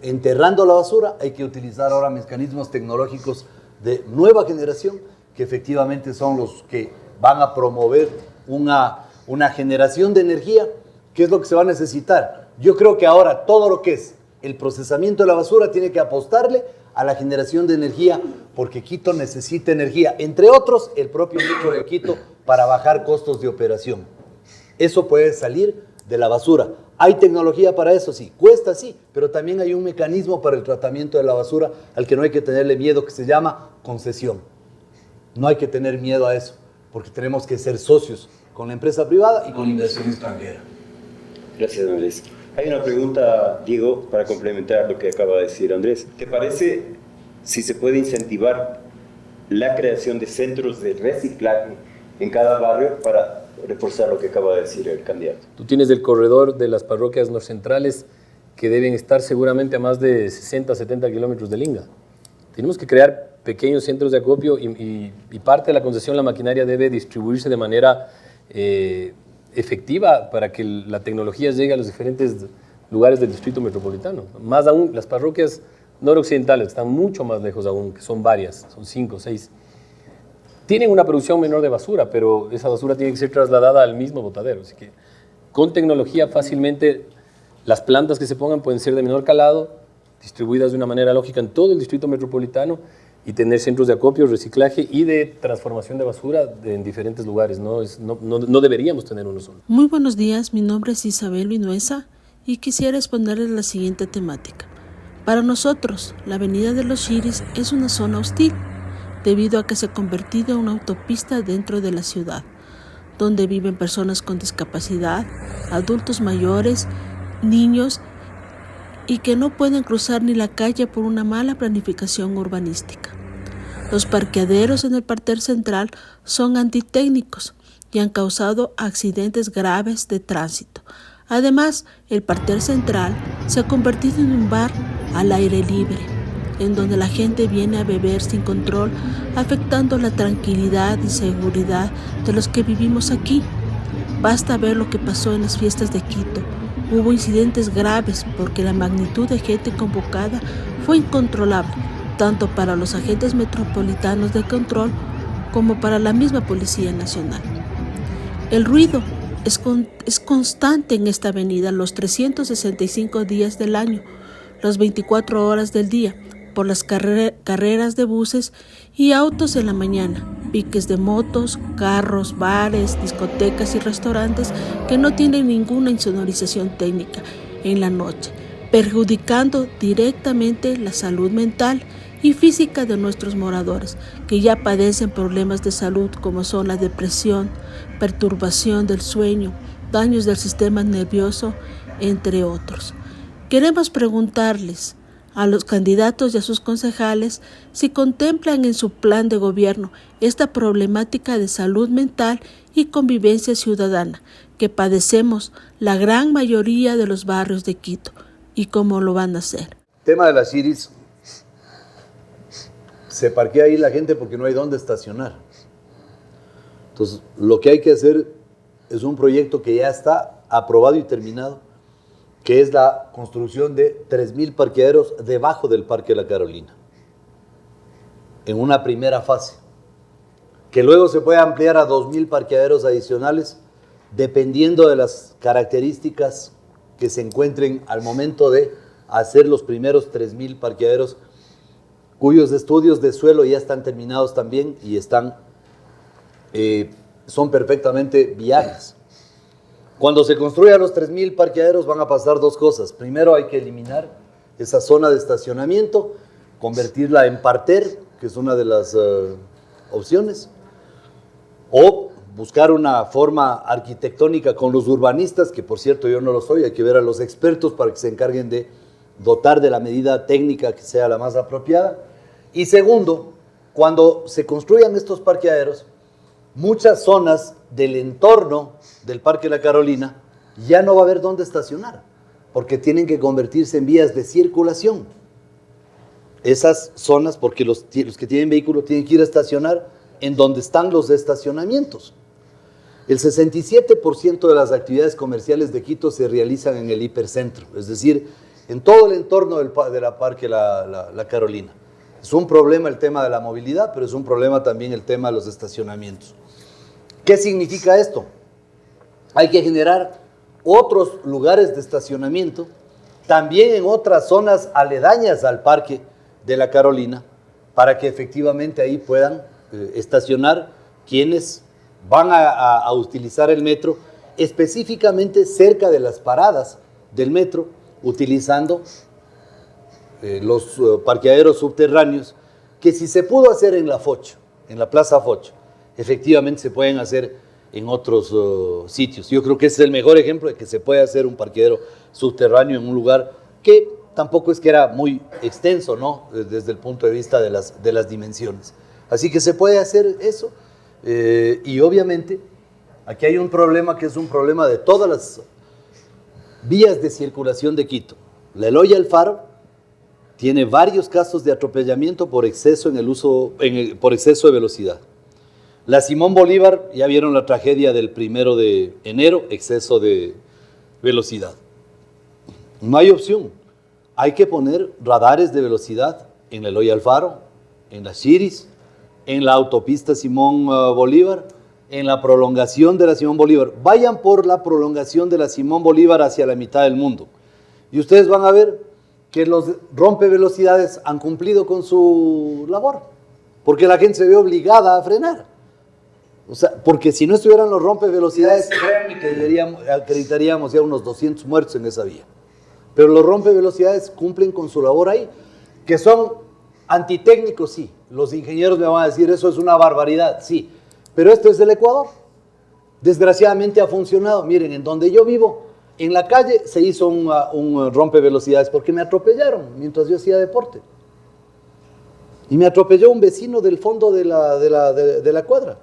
enterrando la basura, hay que utilizar ahora mecanismos tecnológicos de nueva generación que efectivamente son los que van a promover una generación de energía, que es lo que se va a necesitar. Yo creo que ahora todo lo que es el procesamiento de la basura tiene que apostarle a la generación de energía, porque Quito necesita energía, entre otros el propio metro de Quito, para bajar costos de operación. Eso puede salir de la basura. ¿Hay tecnología para eso? Sí. ¿Cuesta? Sí. Pero también hay un mecanismo para el tratamiento de la basura al que no hay que tenerle miedo, que se llama concesión. No hay que tener miedo a eso, porque tenemos que ser socios con la empresa privada y con inversión extranjera. Gracias, Andrés. Hay una pregunta, Diego, para complementar lo que acaba de decir Andrés. ¿Te parece si se puede incentivar la creación de centros de reciclaje en cada barrio para reforzar lo que acaba de decir el candidato? Tú tienes el corredor de las parroquias norcentrales que deben estar seguramente a más de 60, 70 kilómetros de Linga. Tenemos que crear pequeños centros de acopio y parte de la concesión, la maquinaria debe distribuirse de manera efectiva para que la tecnología llegue a los diferentes lugares del distrito metropolitano. Más aún, las parroquias noroccidentales están mucho más lejos aún, que son varias, son 5 o 6. Tienen una producción menor de basura, pero esa basura tiene que ser trasladada al mismo botadero. Así que con tecnología fácilmente las plantas que se pongan pueden ser de menor calado, distribuidas de una manera lógica en todo el distrito metropolitano y tener centros de acopio, reciclaje y de transformación de basura en diferentes lugares. No deberíamos tener uno solo. Muy buenos días, mi nombre es Isabel Vinuesa y quisiera exponerles la siguiente temática. Para nosotros, la avenida de los Chiris es una zona hostil, debido a que se ha convertido en una autopista dentro de la ciudad, donde viven personas con discapacidad, adultos mayores, niños y que no pueden cruzar ni la calle por una mala planificación urbanística. Los parqueaderos en el parterre central son antitécnicos y han causado accidentes graves de tránsito. Además, el parterre central se ha convertido en un bar al aire libre, en donde la gente viene a beber sin control, afectando la tranquilidad y seguridad de los que vivimos aquí. Basta ver lo que pasó en las fiestas de Quito. Hubo incidentes graves porque la magnitud de gente convocada fue incontrolable, tanto para los agentes metropolitanos de control como para la misma Policía Nacional. El ruido es constante en esta avenida los 365 días del año, las 24 horas del día, por las carreras de buses y autos en la mañana, piques de motos, carros, bares, discotecas y restaurantes que no tienen ninguna insonorización técnica en la noche, perjudicando directamente la salud mental y física de nuestros moradores, que ya padecen problemas de salud como son la depresión, perturbación del sueño, daños del sistema nervioso, entre otros. Queremos preguntarles a los candidatos y a sus concejales si contemplan en su plan de gobierno esta problemática de salud mental y convivencia ciudadana que padecemos la gran mayoría de los barrios de Quito y cómo lo van a hacer. El tema de las Chiris, se parquea ahí la gente porque no hay dónde estacionar. Entonces, lo que hay que hacer es un proyecto que ya está aprobado y terminado, que es la construcción de 3.000 parqueaderos debajo del Parque La Carolina, en una primera fase, que luego se puede ampliar a 2.000 parqueaderos adicionales, dependiendo de las características que se encuentren al momento de hacer los primeros 3.000 parqueaderos, cuyos estudios de suelo ya están terminados también y son perfectamente viables. Cuando se construyan los 3.000 parqueaderos van a pasar dos cosas. Primero hay que eliminar esa zona de estacionamiento, convertirla en parterre, que es una de las opciones, o buscar una forma arquitectónica con los urbanistas, que por cierto yo no lo soy, hay que ver a los expertos para que se encarguen de dotar de la medida técnica que sea la más apropiada. Y segundo, cuando se construyan estos parqueaderos, muchas zonas del entorno del Parque La Carolina ya no va a haber dónde estacionar, porque tienen que convertirse en vías de circulación. Esas zonas, porque los que tienen vehículo tienen que ir a estacionar en donde están los estacionamientos. El 67% de las actividades comerciales de Quito se realizan en el hipercentro, es decir, en todo el entorno del Parque La Carolina. Es un problema el tema de la movilidad, pero es un problema también el tema de los estacionamientos. ¿Qué significa esto? Hay que generar otros lugares de estacionamiento, también en otras zonas aledañas al Parque de La Carolina, para que efectivamente ahí puedan estacionar quienes van a utilizar el metro específicamente cerca de las paradas del metro, utilizando los parqueaderos subterráneos, que si se pudo hacer en la Foch, en la Plaza Foch, efectivamente se pueden hacer en otros sitios. Yo creo que ese es el mejor ejemplo de que se puede hacer un parqueadero subterráneo en un lugar que tampoco es que era muy extenso, ¿no? Desde el punto de vista de las dimensiones. Así que se puede hacer eso, y obviamente aquí hay un problema que es un problema de todas las vías de circulación de Quito. La Eloy Alfaro tiene varios casos de atropellamiento por exceso por exceso de velocidad. La Simón Bolívar, ya vieron la tragedia del 1 de enero, exceso de velocidad. No hay opción. Hay que poner radares de velocidad en la Eloy Alfaro, en la Chiris, en la autopista Simón Bolívar, en la prolongación de la Simón Bolívar. Vayan por la prolongación de la Simón Bolívar hacia la mitad del mundo. Y ustedes van a ver que los rompevelocidades han cumplido con su labor, porque la gente se ve obligada a frenar. O sea, porque si no estuvieran los rompevelocidades, créanme que acreditaríamos ya unos 200 muertos en esa vía. Pero los rompevelocidades cumplen con su labor ahí, que son antitécnicos, sí. Los ingenieros me van a decir, eso es una barbaridad, sí. Pero esto es del Ecuador. Desgraciadamente ha funcionado. Miren, en donde yo vivo, en la calle se hizo un rompevelocidades porque me atropellaron mientras yo hacía deporte. Y me atropelló un vecino del fondo de la cuadra.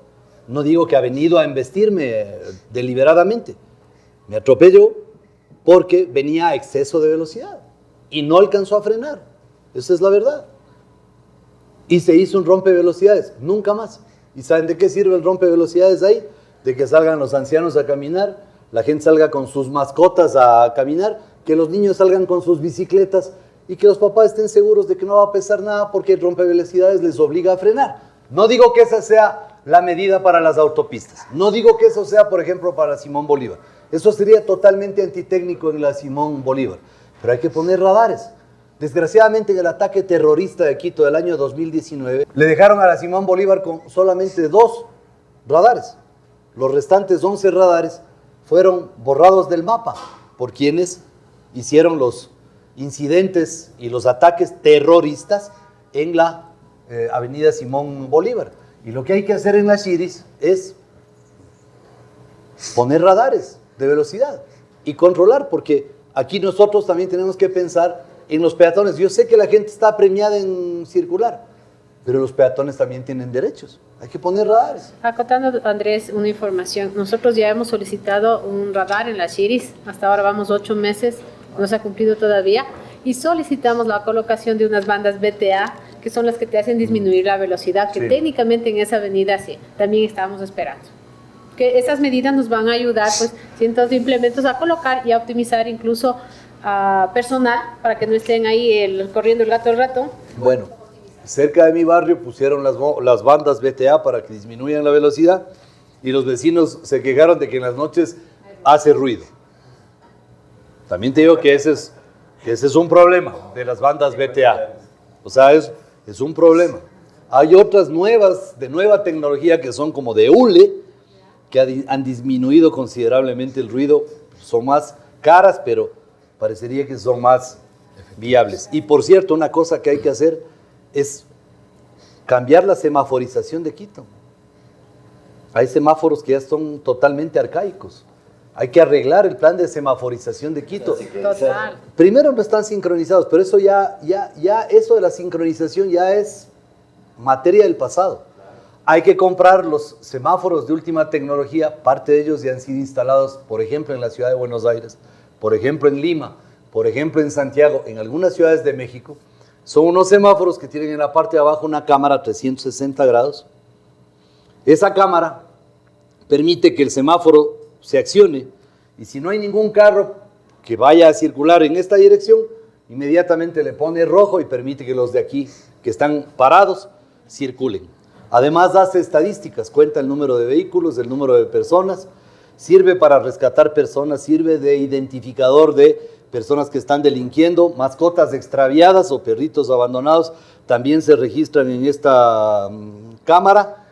No digo que ha venido a embestirme deliberadamente. Me atropelló porque venía a exceso de velocidad y no alcanzó a frenar. Esa es la verdad. Y se hizo un rompevelocidades, nunca más. ¿Y saben de qué sirve el rompevelocidades ahí? De que salgan los ancianos a caminar, la gente salga con sus mascotas a caminar, que los niños salgan con sus bicicletas y que los papás estén seguros de que no va a pesar nada porque el rompevelocidades les obliga a frenar. No digo que esa sea la medida para las autopistas. No digo que eso sea, por ejemplo, para Simón Bolívar. Eso sería totalmente antitécnico en la Simón Bolívar. Pero hay que poner radares. Desgraciadamente, en el ataque terrorista de Quito del año 2019, le dejaron a la Simón Bolívar con solamente 2 radares. Los restantes 11 radares fueron borrados del mapa por quienes hicieron los incidentes y los ataques terroristas en la avenida Simón Bolívar. Y lo que hay que hacer en la Chiris es poner radares de velocidad y controlar, porque aquí nosotros también tenemos que pensar en los peatones. Yo sé que la gente está premiada en circular, pero los peatones también tienen derechos. Hay que poner radares. Acotando, Andrés, una información. Nosotros ya hemos solicitado un radar en la Chiris. Hasta ahora vamos 8 meses, no se ha cumplido todavía. Y solicitamos la colocación de unas bandas BTA, que son las que te hacen disminuir la velocidad, que técnicamente en esa avenida sí, también estábamos esperando. Que esas medidas nos van a ayudar, pues, cientos de implementos a colocar y a optimizar incluso a personal para que no estén ahí corriendo el gato al ratón. Bueno, cerca de mi barrio pusieron las bandas BTA para que disminuyan la velocidad y los vecinos se quejaron de que en las noches hace ruido. También te digo que ese es un problema de las bandas BTA. O sea, es un problema. Hay otras nuevas, de nueva tecnología, que son como de hule, que han disminuido considerablemente el ruido. Son más caras, pero parecería que son más viables. Y por cierto, una cosa que hay que hacer es cambiar la semaforización de Quito. Hay semáforos que ya son totalmente arcaicos. Hay que arreglar el plan de semaforización de Quito. Total. Primero no están sincronizados, pero eso ya eso de la sincronización ya es materia del pasado. Hay que comprar los semáforos de última tecnología. Parte de ellos ya han sido instalados, por ejemplo, en la ciudad de Buenos Aires, por ejemplo, en Lima, por ejemplo, en Santiago, en algunas ciudades de México. Son unos semáforos que tienen en la parte de abajo una cámara 360 grados. Esa cámara permite que el semáforo se accione y si no hay ningún carro que vaya a circular en esta dirección, inmediatamente le pone rojo y permite que los de aquí que están parados circulen. Además hace estadísticas, cuenta el número de vehículos, el número de personas, sirve para rescatar personas, sirve de identificador de personas que están delinquiendo, mascotas extraviadas o perritos abandonados también se registran en esta cámara.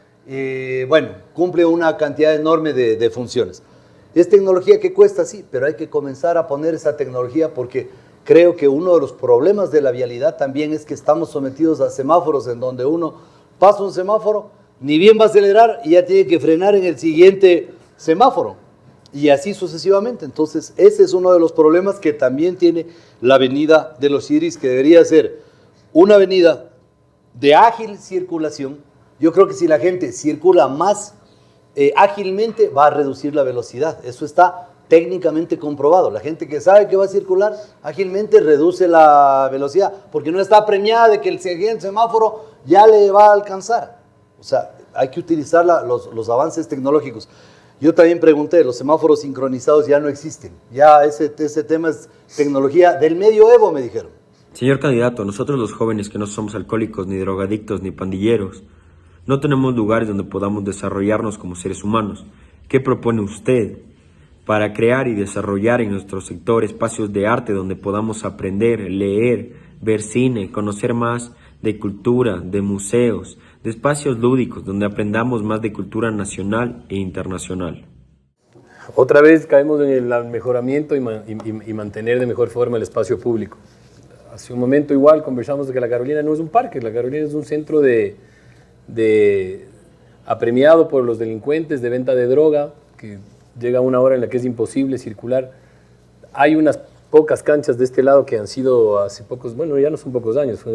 Bueno, cumple una cantidad enorme de funciones. Es tecnología que cuesta, sí, pero hay que comenzar a poner esa tecnología porque creo que uno de los problemas de la vialidad también es que estamos sometidos a semáforos en donde uno pasa un semáforo, ni bien va a acelerar y ya tiene que frenar en el siguiente semáforo. Y así sucesivamente. Entonces, ese es uno de los problemas que también tiene la avenida de los Iris, que debería ser una avenida de ágil circulación. Yo creo que si la gente circula más ágilmente, va a reducir la velocidad. Eso está técnicamente comprobado. La gente que sabe que va a circular ágilmente reduce la velocidad, porque no está premiada de que el siguiente semáforo ya le va a alcanzar. O sea, hay que utilizar los avances tecnológicos. Yo también pregunté, los semáforos sincronizados ya no existen. Ya ese tema es tecnología del medioevo, me dijeron. Señor candidato, nosotros los jóvenes que no somos alcohólicos, ni drogadictos, ni pandilleros, no tenemos lugares donde podamos desarrollarnos como seres humanos. ¿Qué propone usted para crear y desarrollar en nuestro sector espacios de arte donde podamos aprender, leer, ver cine, conocer más de cultura, de museos, de espacios lúdicos donde aprendamos más de cultura nacional e internacional? Otra vez caemos en el mejoramiento y mantener de mejor forma el espacio público. Hace un momento igual conversamos de que la Carolina no es un parque, la Carolina es un centro apremiado por los delincuentes de venta de droga, que llega una hora en la que es imposible circular. Hay unas pocas canchas de este lado que han sido hace pocos, bueno, ya no son pocos años, fue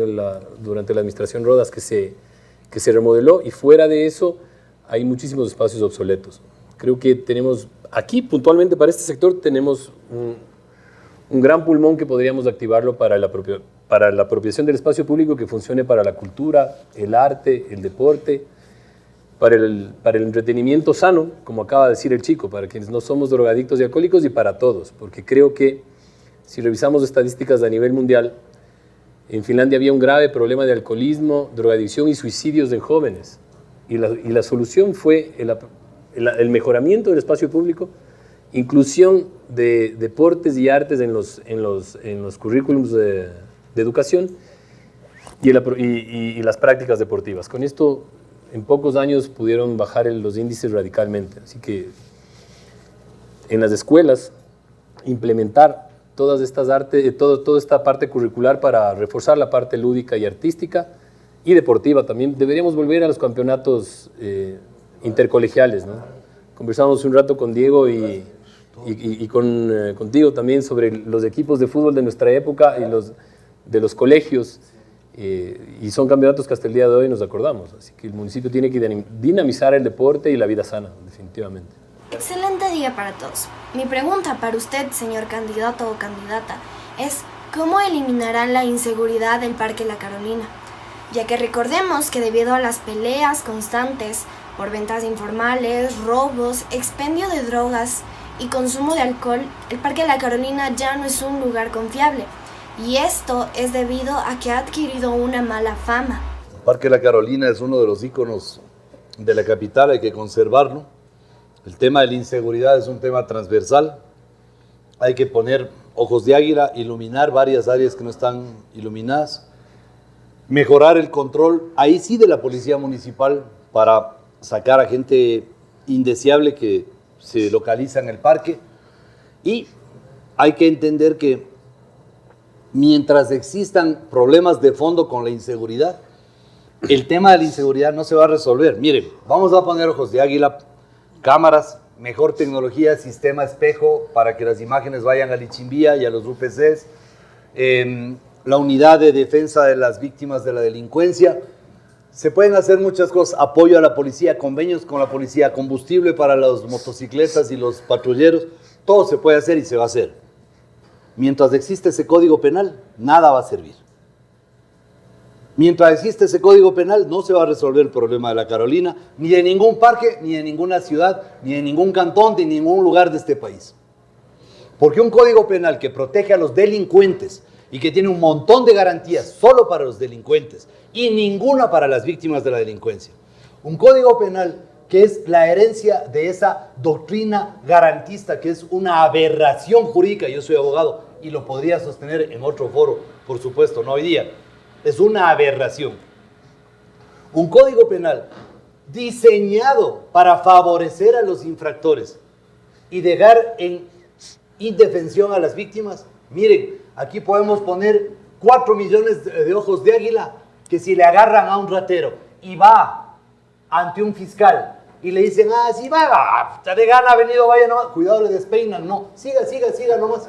durante la administración Rodas que se remodeló, y fuera de eso hay muchísimos espacios obsoletos. Creo que tenemos, aquí puntualmente para este sector, tenemos un gran pulmón que podríamos activarlo para la apropiación del espacio público que funcione para la cultura, el arte, el deporte, para el entretenimiento sano, como acaba de decir el chico, para quienes no somos drogadictos y alcohólicos, y para todos, porque creo que si revisamos estadísticas a nivel mundial, en Finlandia había un grave problema de alcoholismo, drogadicción y suicidios en jóvenes. Y la solución fue el mejoramiento del espacio público, inclusión de deportes y artes en los currículums de educación y las prácticas deportivas. Con esto, en pocos años pudieron bajar los índices radicalmente. Así que en las escuelas, implementar todas estas toda esta parte curricular para reforzar la parte lúdica y artística y deportiva también. Deberíamos volver a los campeonatos intercolegiales, ¿no? Conversamos un rato con Diego y contigo también sobre los equipos de fútbol de nuestra época y de los colegios, y son campeonatos que hasta el día de hoy nos acordamos. Así que el municipio tiene que dinamizar el deporte y la vida sana, definitivamente. Excelente día para todos. Mi pregunta para usted, señor candidato o candidata, es ¿cómo eliminarán la inseguridad del Parque La Carolina? Ya que recordemos que debido a las peleas constantes por ventas informales, robos, expendio de drogas y consumo de alcohol, el Parque La Carolina ya no es un lugar confiable. Y esto es debido a que ha adquirido una mala fama. El Parque La Carolina es uno de los íconos de la capital, hay que conservarlo. El tema de la inseguridad es un tema transversal. Hay que poner ojos de águila, iluminar varias áreas que no están iluminadas, mejorar el control, ahí sí, de la policía municipal para sacar a gente indeseable que se localiza en el parque. Y hay que entender que mientras existan problemas de fondo con la inseguridad, el tema de la inseguridad no se va a resolver. Miren, vamos a poner ojos de águila, cámaras, mejor tecnología, sistema espejo para que las imágenes vayan al Ichimbía y a los UPCs, la unidad de defensa de las víctimas de la delincuencia. Se pueden hacer muchas cosas, apoyo a la policía, convenios con la policía, combustible para las motocicletas y los patrulleros, todo se puede hacer y se va a hacer. Mientras existe ese código penal, nada va a servir. Mientras existe ese código penal, no se va a resolver el problema de la Carolina, ni de ningún parque, ni de ninguna ciudad, ni de ningún cantón, ni de ningún lugar de este país. Porque un código penal que protege a los delincuentes y que tiene un montón de garantías solo para los delincuentes y ninguna para las víctimas de la delincuencia. Un código penal que es la herencia de esa doctrina garantista, que es una aberración jurídica. Yo soy abogado y lo podría sostener en otro foro, por supuesto, no hoy día. Es una aberración. Un código penal diseñado para favorecer a los infractores y dejar en indefensión a las víctimas. Miren, aquí podemos poner 4 millones de ojos de águila que si le agarran a un ratero y va ante un fiscal y le dicen, si va, de gana ha venido, vaya nomás, cuidado, le despeinan, no, siga nomás.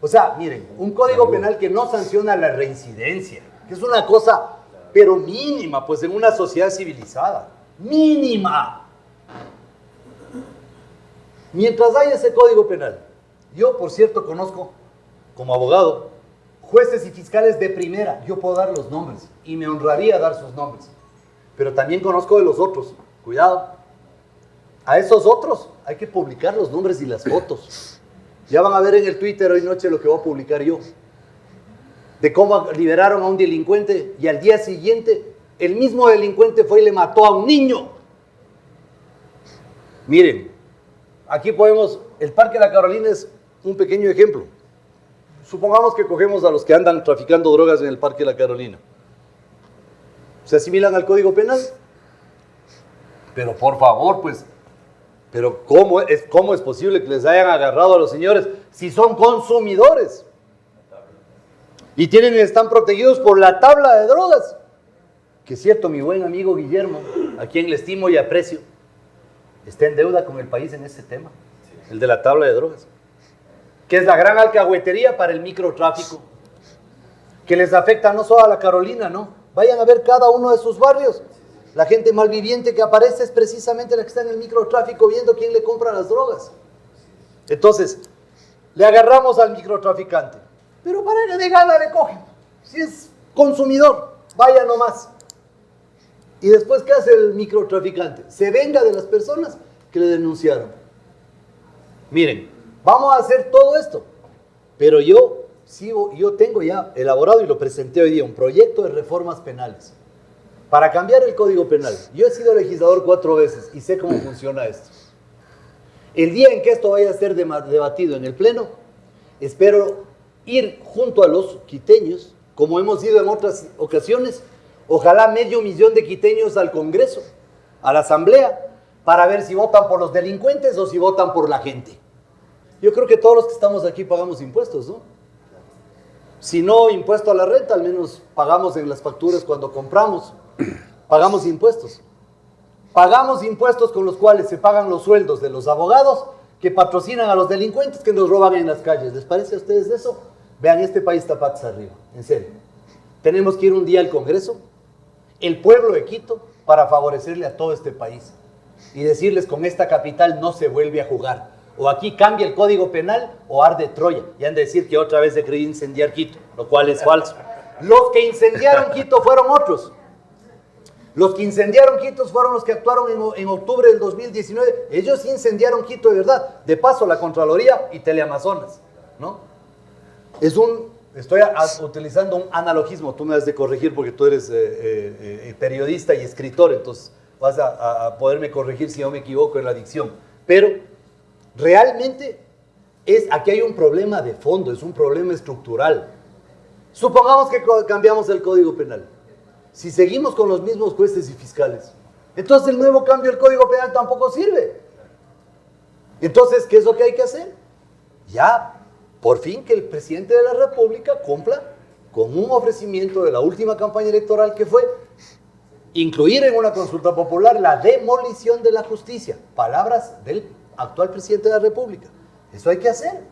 O sea, miren, un código penal que no sanciona la reincidencia, que es una cosa, pero mínima, pues en una sociedad civilizada, mínima. Mientras haya ese código penal, yo, por cierto, conozco, como abogado, jueces y fiscales de primera, yo puedo dar los nombres, y me honraría dar sus nombres, pero también conozco de los otros, cuidado, a esos otros hay que publicar los nombres y las fotos. Ya van a ver en el Twitter hoy noche lo que voy a publicar yo, de cómo liberaron a un delincuente y al día siguiente el mismo delincuente fue y le mató a un niño. Miren, aquí podemos, el Parque La Carolina es un pequeño ejemplo. Supongamos que cogemos a los que andan traficando drogas en el Parque La Carolina. ¿Se asimilan al Código Penal? Pero por favor, pues, pero ¿cómo es posible que les hayan agarrado a los señores si son consumidores? Y están protegidos por la tabla de drogas. Que es cierto, mi buen amigo Guillermo, a quien le estimo y aprecio, está en deuda con el país en ese tema, el de la tabla de drogas, que es la gran alcahuetería para el microtráfico, que les afecta no solo a La Carolina, ¿no? Vayan a ver cada uno de sus barrios. La gente malviviente que aparece es precisamente la que está en el microtráfico viendo quién le compra las drogas. Entonces, le agarramos al microtraficante, pero para que de gana le cogen. Si es consumidor, vaya nomás. Y después, ¿qué hace el microtraficante? Se venga de las personas que le denunciaron. Miren, vamos a hacer todo esto, pero yo tengo ya elaborado y lo presenté hoy día, un proyecto de reformas penales para cambiar el Código Penal. Yo he sido legislador 4 veces y sé cómo funciona esto. El día en que esto vaya a ser debatido en el Pleno, espero ir junto a los quiteños, como hemos ido en otras ocasiones, ojalá 500,000 de quiteños al Congreso, a la Asamblea, para ver si votan por los delincuentes o si votan por la gente. Yo creo que todos los que estamos aquí pagamos impuestos, ¿no? Si no impuesto a la renta, al menos pagamos en las facturas cuando compramos. Pagamos impuestos. Pagamos impuestos con los cuales se pagan los sueldos de los abogados que patrocinan a los delincuentes que nos roban en las calles. ¿Les parece a ustedes eso? Vean, este país está patas arriba, en serio. Tenemos que ir un día al Congreso, el pueblo de Quito, para favorecerle a todo este país y decirles: con esta capital no se vuelve a jugar. O aquí cambia el Código Penal o arde Troya. Y han de decir que otra vez se creyó incendiar Quito, lo cual es falso. Los que incendiaron Quito fueron otros. Los que incendiaron Quito fueron los que actuaron en octubre del 2019. Ellos incendiaron Quito de verdad. De paso, la Contraloría y Teleamazonas, ¿no? Estoy utilizando un analogismo. Tú me has de corregir porque tú eres periodista y escritor, entonces vas a poderme corregir si yo me equivoco en la dicción. Pero realmente aquí hay un problema de fondo, es un problema estructural. Supongamos que cambiamos el Código Penal. Si seguimos con los mismos jueces y fiscales, entonces el nuevo cambio del Código Penal tampoco sirve. Entonces, ¿qué es lo que hay que hacer? Ya, por fin, que el presidente de la República cumpla con un ofrecimiento de la última campaña electoral, que fue incluir en una consulta popular la demolición de la justicia. Palabras del actual presidente de la República. Eso hay que hacer.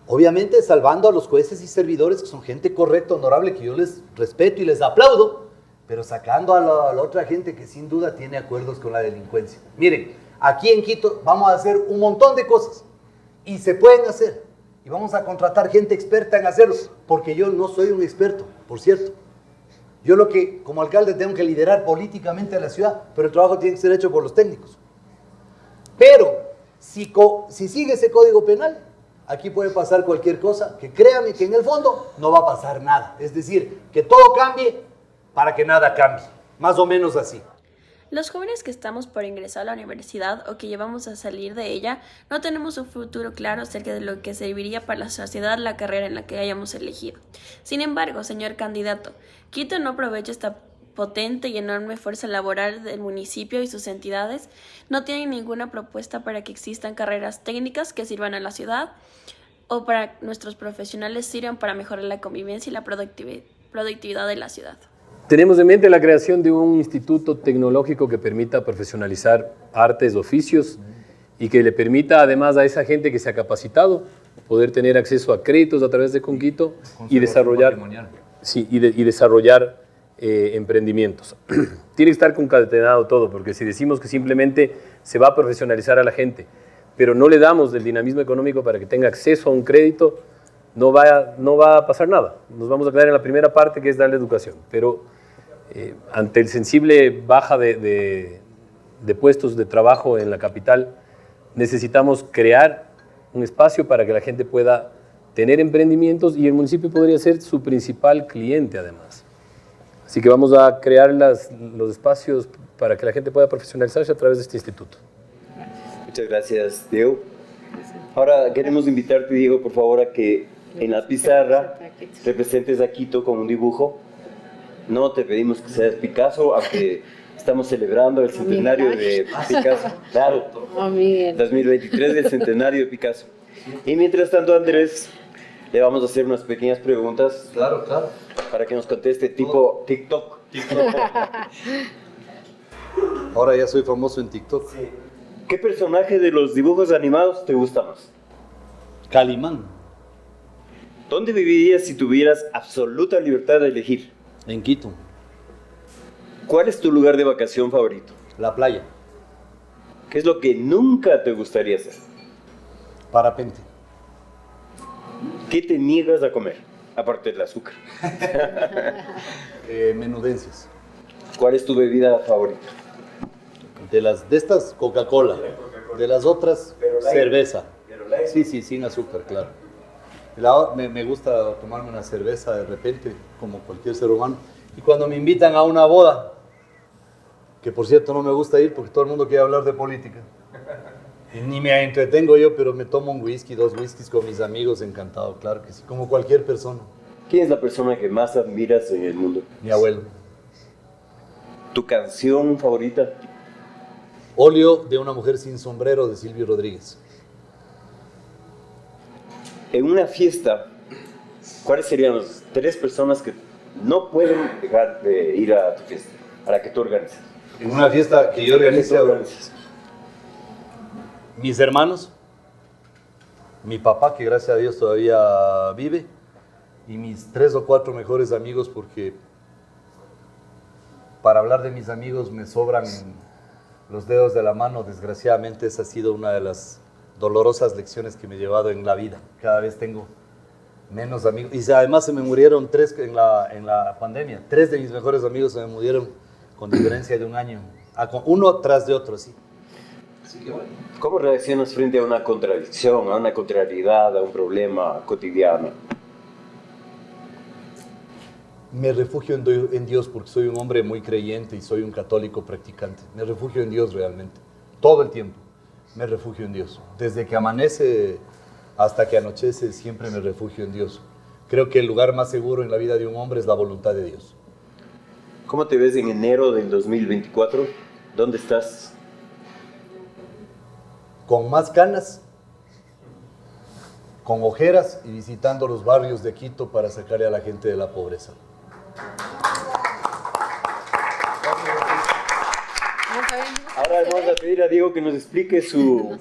Obviamente salvando a los jueces y servidores, que son gente correcta, honorable, que yo les respeto y les aplaudo, pero sacando a la otra gente que sin duda tiene acuerdos con la delincuencia. Miren, aquí en Quito vamos a hacer un montón de cosas y se pueden hacer. Y vamos a contratar gente experta en hacerlo, porque yo no soy un experto, por cierto. Yo como alcalde tengo que liderar políticamente a la ciudad, pero el trabajo tiene que ser hecho por los técnicos. Pero si sigue ese Código Penal, aquí puede pasar cualquier cosa, que créanme que en el fondo no va a pasar nada. Es decir, que todo cambie para que nada cambie. Más o menos así. Los jóvenes que estamos por ingresar a la universidad o que llevamos a salir de ella, no tenemos un futuro claro acerca de lo que serviría para la sociedad la carrera en la que hayamos elegido. Sin embargo, señor candidato, Quito no aprovecha esta potente y enorme fuerza laboral del municipio y sus entidades, no tienen ninguna propuesta para que existan carreras técnicas que sirvan a la ciudad o para que nuestros profesionales sirvan para mejorar la convivencia y la productividad de la ciudad. Tenemos en mente la creación de un instituto tecnológico que permita profesionalizar artes, oficios y que le permita además a esa gente que se ha capacitado poder tener acceso a créditos a través de Conquito y desarrollar, emprendimientos. Tiene que estar concatenado todo, porque si decimos que simplemente se va a profesionalizar a la gente, pero no le damos el dinamismo económico para que tenga acceso a un crédito, no va a pasar nada. Nos vamos a quedar en la primera parte, que es darle educación. Pero ante el sensible baja de puestos de trabajo en la capital, necesitamos crear un espacio para que la gente pueda tener emprendimientos y el municipio podría ser su principal cliente además. Así que vamos a crear los espacios para que la gente pueda profesionalizarse a través de este instituto. Muchas gracias, Diego. Ahora queremos invitarte, Diego, por favor, a que en la pizarra representes a Quito con un dibujo. No te pedimos que seas Picasso, aunque estamos celebrando el centenario de Picasso. Claro, 2023 del centenario de Picasso. Y mientras tanto, Andrés, le vamos a hacer unas pequeñas preguntas. Claro. Para que nos conteste tipo TikTok. Ahora ya soy famoso en TikTok. Sí. ¿Qué personaje de los dibujos animados te gusta más? Calimán. ¿Dónde vivirías si tuvieras absoluta libertad de elegir? En Quito. ¿Cuál es tu lugar de vacación favorito? La playa. ¿Qué es lo que nunca te gustaría hacer? Parapente. ¿Qué te niegas a comer? Aparte del azúcar. Menudencias. ¿Cuál es tu bebida favorita? De estas, Coca-Cola. De las otras, cerveza. Sí, sin azúcar, claro. Me gusta tomarme una cerveza de repente, como cualquier ser humano. Y cuando me invitan a una boda, que por cierto no me gusta ir porque todo el mundo quiere hablar de política. Y ni me entretengo yo, pero me tomo un whisky, 2 whiskies con mis amigos, encantado, claro que sí, como cualquier persona. ¿Quién es la persona que más admiras en el mundo? Mi abuelo. ¿Tu canción favorita? Óleo de una mujer sin sombrero, de Silvio Rodríguez. En una fiesta, ¿cuáles serían las 3 personas que no pueden dejar de ir a tu fiesta, a la que tú organizas? En una fiesta que yo organice, mis hermanos, mi papá, que gracias a Dios todavía vive, y mis 3 o 4 mejores amigos, porque para hablar de mis amigos me sobran los dedos de la mano. Desgraciadamente esa ha sido una de las dolorosas lecciones que me he llevado en la vida. Cada vez tengo menos amigos. Y además se me murieron 3 en la pandemia. 3 de mis mejores amigos se me murieron con diferencia de un año. Uno tras de otro, sí. Así que bueno. ¿Cómo reaccionas frente a una contradicción, a una contrariedad, a un problema cotidiano? Me refugio en Dios porque soy un hombre muy creyente y soy un católico practicante. Me refugio en Dios realmente. Todo el tiempo me refugio en Dios. Desde que amanece hasta que anochece siempre me refugio en Dios. Creo que el lugar más seguro en la vida de un hombre es la voluntad de Dios. ¿Cómo te ves en enero del 2024? ¿Dónde estás? Con más canas, con ojeras y visitando los barrios de Quito para sacarle a la gente de la pobreza. Ahora vamos a pedir a Diego que nos explique su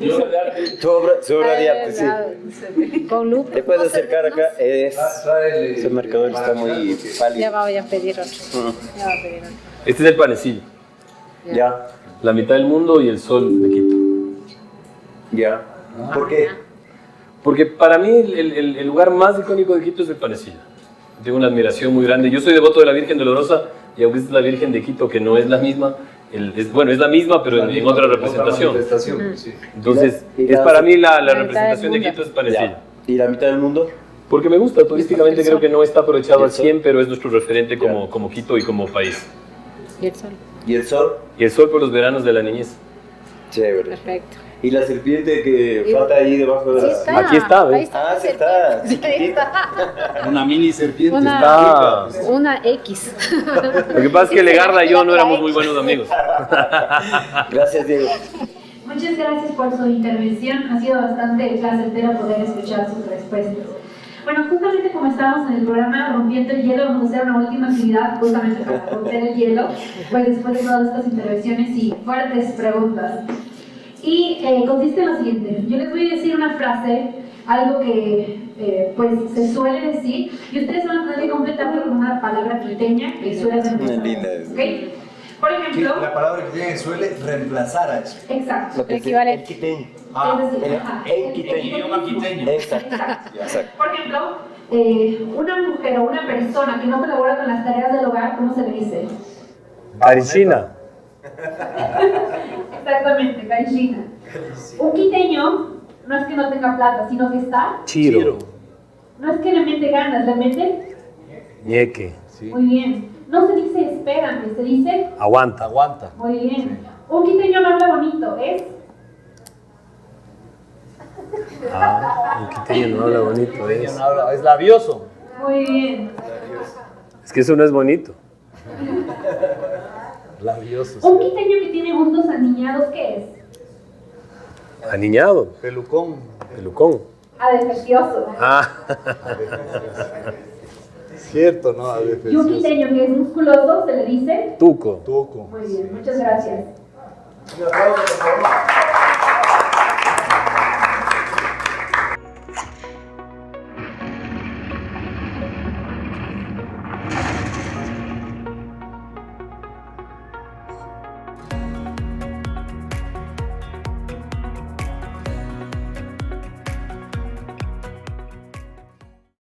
obra de arte. Sí. Con lupa. ¿Te puedes acercar acá? Ese marcador está muy pálido. Ya voy a pedir otro. Ya va a pedir otro. Este es el panecillo. Ya. La mitad del mundo y el sol de Quito. Ya. ¿Por qué? Porque para mí el lugar más icónico de Quito es el panecillo. Tengo una admiración muy grande. Yo soy devoto de la Virgen Dolorosa y aunque es la Virgen de Quito, que no es la misma, es la misma, pero en otra representación. Sí. Entonces, es para mí la representación de Quito es panecillo. ¿Y la mitad del mundo? Porque me gusta, turísticamente creo que no está aprovechado al 100, pero es nuestro referente como Quito y como país. ¿Y el sol? ¿Y el sol? Y el sol por los veranos de la niñez. Chévere. Perfecto. Y la serpiente que falta ahí debajo de la... Aquí está, ¿ves? Ahí está. Ah, sí está. Sí, ahí está. Una mini serpiente. Una X. Lo que pasa es que Legarda y yo no éramos muy buenos amigos. Gracias, Diego. Muchas gracias por su intervención. Ha sido bastante placentero poder escuchar sus respuestas. Bueno, justamente como estábamos en el programa Rompiendo el Hielo, vamos a hacer una última actividad justamente para romper el hielo, pues después de todas estas intervenciones y fuertes preguntas. Y consiste en lo siguiente: yo les voy a decir una frase, algo que pues se suele decir, y ustedes van a tener que completarlo con una palabra quiteña que suele reemplazar. ¿Okay? Por ejemplo, la palabra quiteña suele reemplazar a eso. Exacto. Lo que equivalente. El quiteño. Es decir, El quiteño. Idioma quiteño. Exacto. Por ejemplo, una mujer o una persona que no colabora con las tareas del hogar, ¿cómo se le dice? Carishina. Exactamente, Carishina. Un quiteño no es que no tenga plata, sino que está Chiro. No es que le mete ganas, le mete Ñeque. muy bien. No se dice espérame, se dice Aguanta. muy bien. Un quiteño no habla bonito, es Un quiteño no habla bonito. Es labioso. muy bien. Es que eso no es bonito. Labioso. Un quiteño que tiene gustos aniñados, ¿qué es? Aniñado. Pelucón. Adefecioso. Cierto, ¿no? Y un quiteño que es musculoso se le dice Tuco. muy bien, muchas gracias. Un aplauso, por favor.